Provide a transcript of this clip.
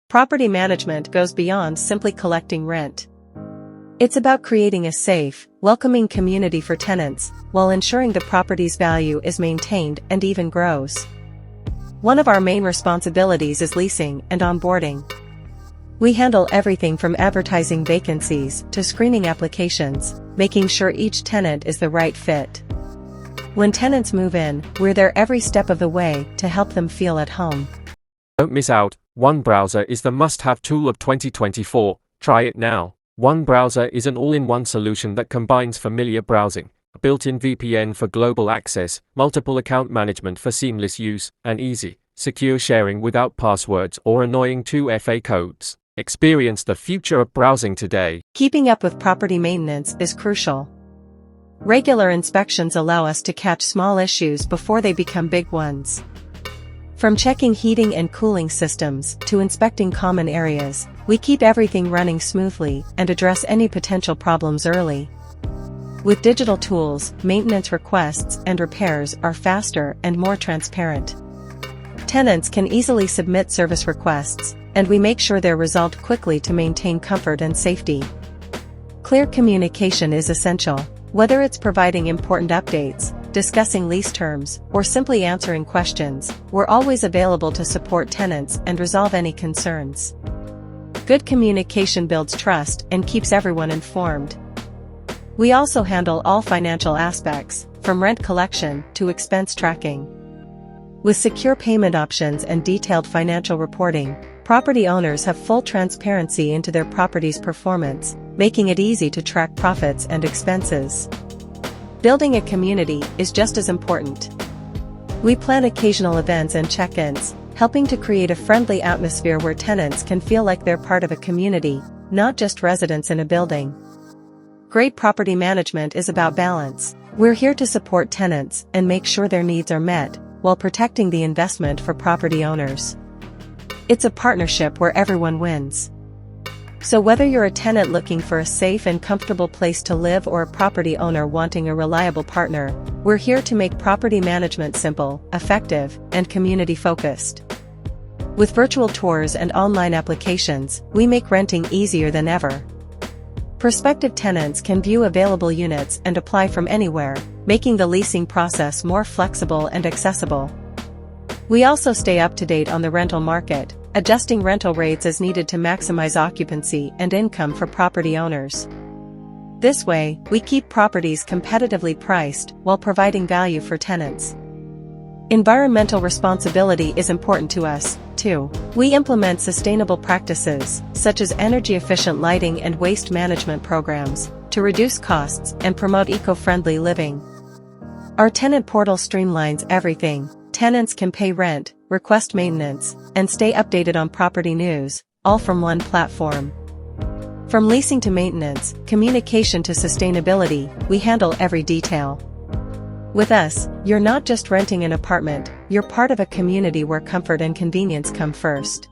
Property management goes beyond simply collecting rent. It's about creating a safe, welcoming community for tenants, while ensuring the property's value is maintained and even grows. One of our main responsibilities is leasing and onboarding. We handle everything from advertising vacancies to screening applications, making sure each tenant is the right fit. When tenants move in, we're there every step of the way to help them feel at home. Don't miss out. One Browser is the must-have tool of 2024. Try it now. One Browser is an all-in-one solution that combines familiar browsing, a built-in VPN for global access, multiple account management for seamless use, and easy, secure sharing without passwords or annoying 2FA codes. Experience the future of browsing today. Keeping up with property maintenance is crucial. Regular inspections allow us to catch small issues before they become big ones. From checking heating and cooling systems to inspecting common areas, we keep everything running smoothly and address any potential problems early. With digital tools, maintenance requests and repairs are faster and more transparent. Tenants can easily submit service requests, and we make sure they're resolved quickly to maintain comfort and safety. Clear communication is essential. Whether it's providing important updates, discussing lease terms, or simply answering questions, we're always available to support tenants and resolve any concerns. Good communication builds trust and keeps everyone informed. We also handle all financial aspects, from rent collection to expense tracking. With secure payment options and detailed financial reporting, property owners have full transparency into their property's performance, making it easy to track profits and expenses. Building a community is just as important. We plan occasional events and check-ins, helping to create a friendly atmosphere where tenants can feel like they're part of a community, not just residents in a building. Great property management is about balance. We're here to support tenants and make sure their needs are met, while protecting the investment for property owners. It's a partnership where everyone wins. So whether you're a tenant looking for a safe and comfortable place to live or a property owner wanting a reliable partner, we're here to make property management simple, effective, and community-focused. With virtual tours and online applications, we make renting easier than ever. Prospective tenants can view available units and apply from anywhere, making the leasing process more flexible and accessible. We also stay up to date on the rental market, adjusting rental rates as needed to maximize occupancy and income for property owners. This way, we keep properties competitively priced while providing value for tenants. Environmental responsibility is important to us, too. We implement sustainable practices, such as energy-efficient lighting and waste management programs, to reduce costs and promote eco-friendly living. Our tenant portal streamlines everything. Tenants can pay rent, request maintenance, and stay updated on property news, all from one platform. From leasing to maintenance, communication to sustainability, we handle every detail. With us, you're not just renting an apartment, you're part of a community where comfort and convenience come first.